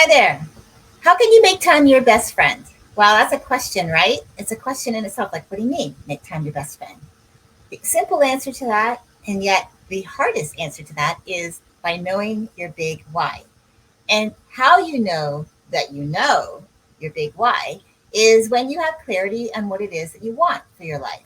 Hi there. How can you make time your best friend? Well, that's a question, right? It's a question in itself. Like, what do you mean, make time your best friend? The simple answer to that, and yet the hardest answer to that, is by knowing your big why. And how you know your big why is when you have clarity on what it is that you want for your life.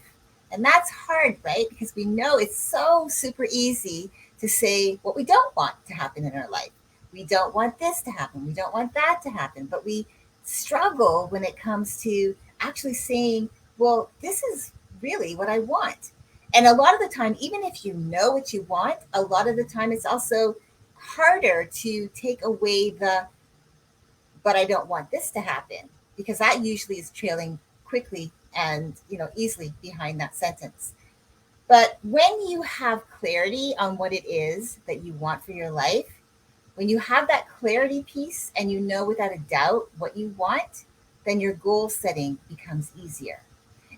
And that's hard, right? Because we know it's so super easy to say what we don't want to happen in our life. We don't want this to happen. We don't want that to happen. But we struggle when it comes to actually saying, well, this is really what I want. And a lot of the time, even if you know what you want, a lot of the time it's also harder to take away the but I don't want this to happen, because that usually is trailing quickly and easily behind that sentence. But when you have clarity on what it is that you want for your life, when you have that clarity piece and you know without a doubt what you want, then your goal setting becomes easier.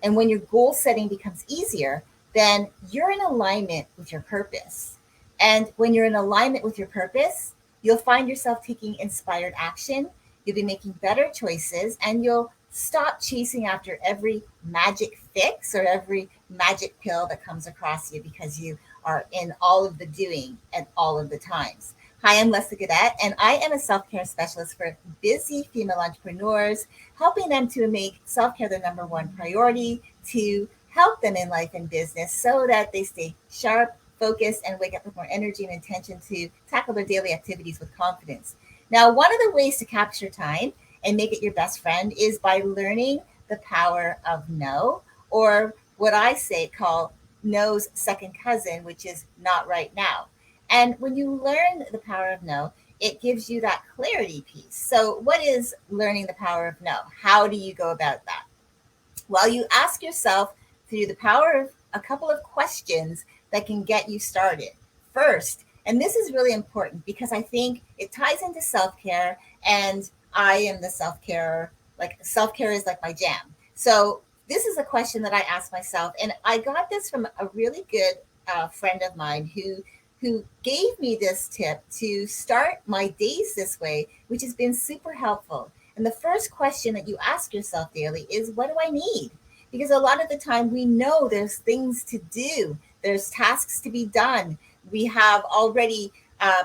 And when your goal setting becomes easier, then you're in alignment with your purpose. And when you're in alignment with your purpose, you'll find yourself taking inspired action. You'll be making better choices, and you'll stop chasing after every magic fix or every magic pill that comes across you, because you are in all of the doing at all of the times. Hi, I'm Leslie Gadet, and I am a self care specialist for busy female entrepreneurs, helping them to make self care their number one priority, to help them in life and business so that they stay sharp, focused, and wake up with more energy and intention to tackle their daily activities with confidence. Now, one of the ways to capture time and make it your best friend is by learning the power of no, or what I say call no's second cousin, which is not right now. And when you learn the power of no, it gives you that clarity piece. So, what is learning the power of no? How do you go about that? Well, you ask yourself through the power of a couple of questions that can get you started. First, and this is really important because I think it ties into self care, and I am the self care, like self care is like my jam. So, this is a question that I ask myself, and I got this from a really good friend of mine who gave me this tip to start my days this way, which has been super helpful. And the first question that you ask yourself daily is, what do I need? Because a lot of the time we know there's things to do, there's tasks to be done. We have already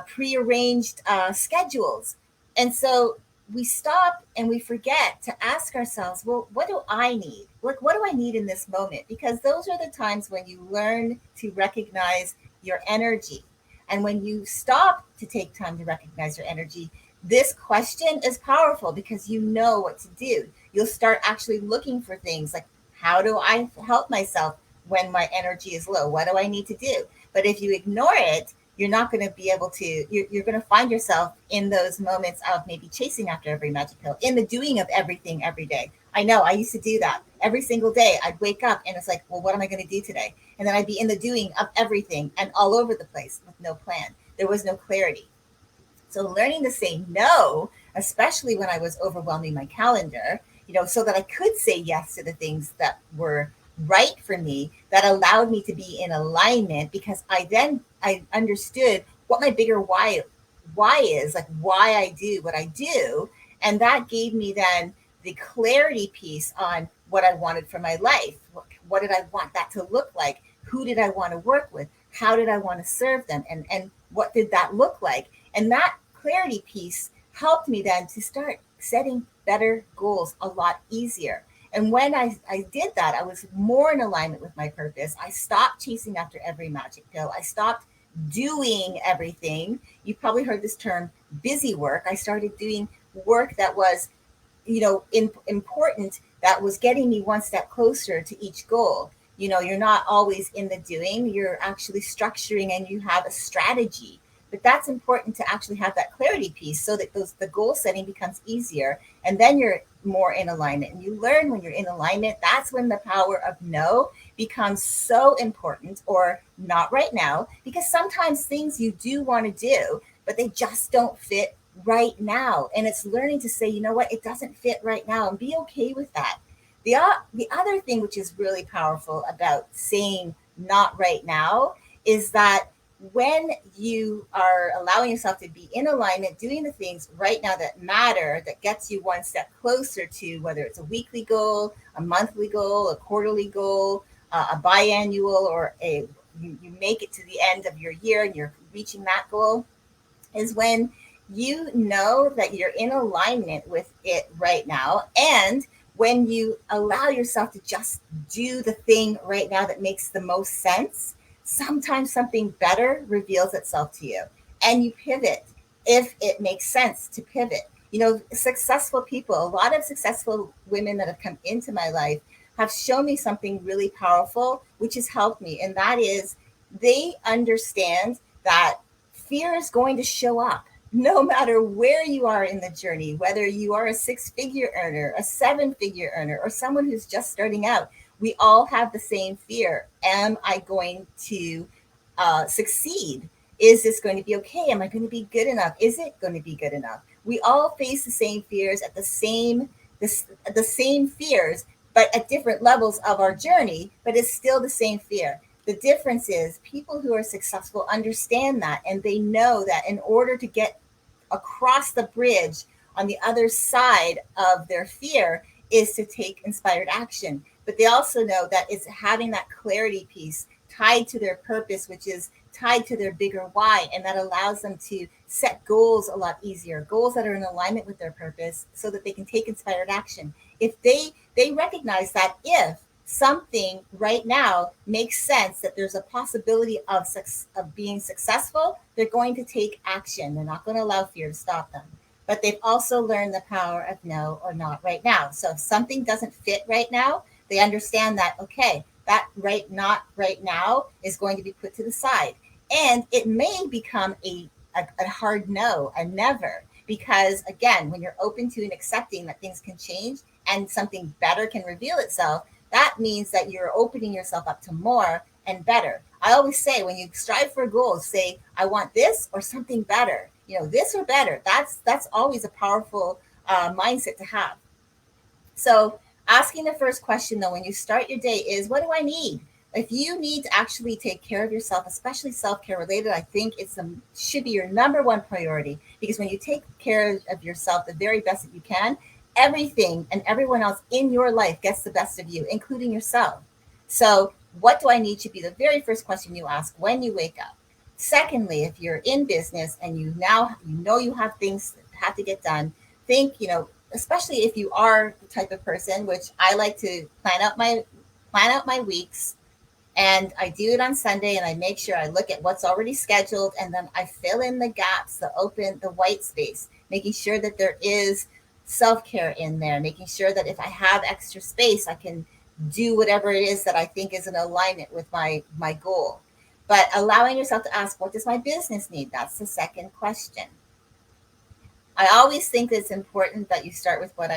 prearranged schedules. And so we stop and we forget to ask ourselves, well, what do I need? Like, what do I need in this moment? Because those are the times when you learn to recognize your energy. And when you stop to take time to recognize your energy, this question is powerful because you know what to do. You'll start actually looking for things like, how do I help myself when my energy is low? What do I need to do? But if you ignore it, you're not going to be able to, you're going to find yourself in those moments of maybe chasing after every magic pill, in the doing of everything every day. I know I used to do that every single day. I'd wake up and it's like, well, what am I going to do today? And then I'd be in the doing of everything and all over the place with no plan. There was no clarity. So learning to say no, especially when I was overwhelming my calendar, so that I could say yes to the things that were right for me, that allowed me to be in alignment, because I understood what my bigger why is, like why I do what I do. And that gave me then the clarity piece on what I wanted for my life. What did I want that to look like? Who did I want to work with? How did I want to serve them? And what did that look like? And that clarity piece helped me then to start setting better goals a lot easier. And when I did that, I was more in alignment with my purpose. I stopped chasing after every magic pill. I stopped doing everything. You've probably heard this term, busy work. I started doing work that was, important, that was getting me one step closer to each goal. You're not always in the doing, you're actually structuring and you have a strategy. But that's important to actually have that clarity piece so that the goal setting becomes easier, and then you're more in alignment. And you learn when you're in alignment, that's when the power of no becomes so important, or not right now, because sometimes things you do want to do, but they just don't fit right now. And it's learning to say, you know what, it doesn't fit right now, and be okay with that. The other thing which is really powerful about saying not right now is that when you are allowing yourself to be in alignment, doing the things right now that matter, that gets you one step closer to whether it's a weekly goal, a monthly goal, a quarterly goal, a biannual, or you make it to the end of your year and you're reaching that goal, is when you know that you're in alignment with it right now. And when you allow yourself to just do the thing right now that makes the most sense, sometimes something better reveals itself to you and you pivot if it makes sense to pivot. Successful people, a lot of successful women that have come into my life have shown me something really powerful, which has helped me. And that is they understand that fear is going to show up no matter where you are in the journey, whether you are a 6-figure earner, a 7-figure earner, or someone who's just starting out. We all have the same fear. Am I going to succeed? Is this going to be okay? Am I going to be good enough? Is it going to be good enough? We all face the same fears at the same fears, but at different levels of our journey, but it's still the same fear. The difference is people who are successful understand that, and they know that in order to get across the bridge on the other side of their fear is to take inspired action. But they also know that it's having that clarity piece tied to their purpose, which is tied to their bigger why. And that allows them to set goals a lot easier, goals that are in alignment with their purpose so that they can take inspired action. If they recognize that if something right now makes sense, that there's a possibility of being successful, they're going to take action. They're not going to allow fear to stop them. But they've also learned the power of no or not right now. So if something doesn't fit right now, they understand that, okay, that not right now is going to be put to the side. And it may become a hard no, a never. Because again, when you're open to and accepting that things can change and something better can reveal itself, that means that you're opening yourself up to more and better. I always say when you strive for a goal, say, I want this or something better, this or better. That's always a powerful mindset to have. So asking the first question though, when you start your day is, what do I need? If you need to actually take care of yourself, especially self-care related, I think should be your number one priority, because when you take care of yourself the very best that you can, everything and everyone else in your life gets the best of you, including yourself. So what do I need should be the very first question you ask when you wake up. Secondly, if you're in business and you know you have things that have to get done, think, especially if you are the type of person, which I like to plan out my weeks, and I do it on Sunday, and I make sure I look at what's already scheduled, and then I fill in the gaps, the white space, making sure that there is self-care in there, making sure that if I have extra space, I can do whatever it is that I think is in alignment with my goal. But allowing yourself to ask, what does my business need? That's the second question. I always think it's important that you start with what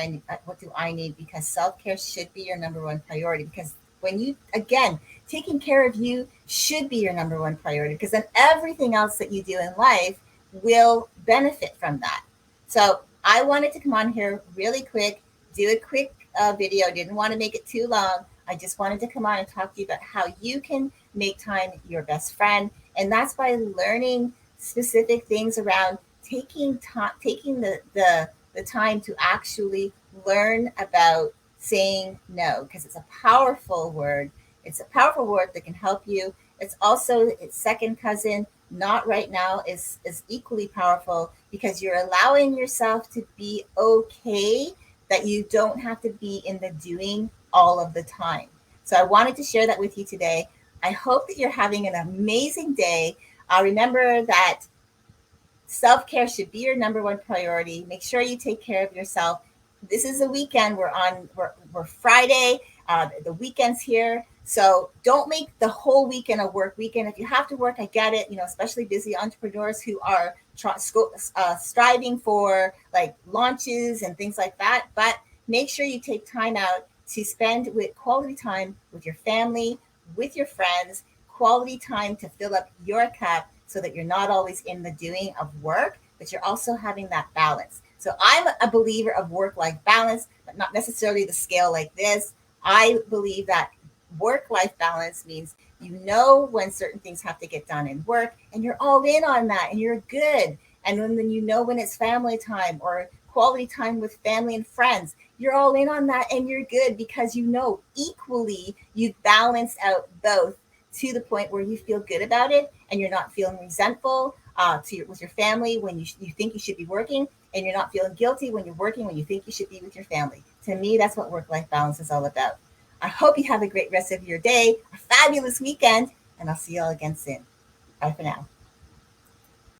do I need, because self-care should be your number one priority. Because when you, again, taking care of you should be your number one priority, because then everything else that you do in life will benefit from that. So I wanted to come on here really quick, do a quick video. Didn't want to make it too long. I just wanted to come on and talk to you about how you can make time your best friend. And that's by learning specific things around taking the time to actually learn about saying no, because it's a powerful word. It's a powerful word that can help you. It's also its second cousin. Not right now is equally powerful, because you're allowing yourself to be okay, that you don't have to be in the doing all of the time. So I wanted to share that with you today. I hope that you're having an amazing day. Remember that self-care should be your number one priority. Make sure you take care of yourself. This is a weekend. We're Friday. The weekend's here. So don't make the whole weekend a work weekend. If you have to work, I get it, especially busy entrepreneurs who are striving for like launches and things like that. But make sure you take time out to spend with quality time with your family, with your friends, quality time to fill up your cup, so that you're not always in the doing of work, but you're also having that balance. So I'm a believer of work-life balance, but not necessarily the scale like this. I believe that work-life balance means You know when certain things have to get done in work, and you're all in on that, and you're good. And then you know when it's family time or quality time with family and friends, you're all in on that, and you're good because you know equally you've balanced out both to the point where you feel good about it, and you're not feeling resentful with your family when you think you should be working, and you're not feeling guilty when you're working when you think you should be with your family. To me, that's what work life balance is all about. I hope you have a great rest of your day, a fabulous weekend, and I'll see you all again soon. Bye for now.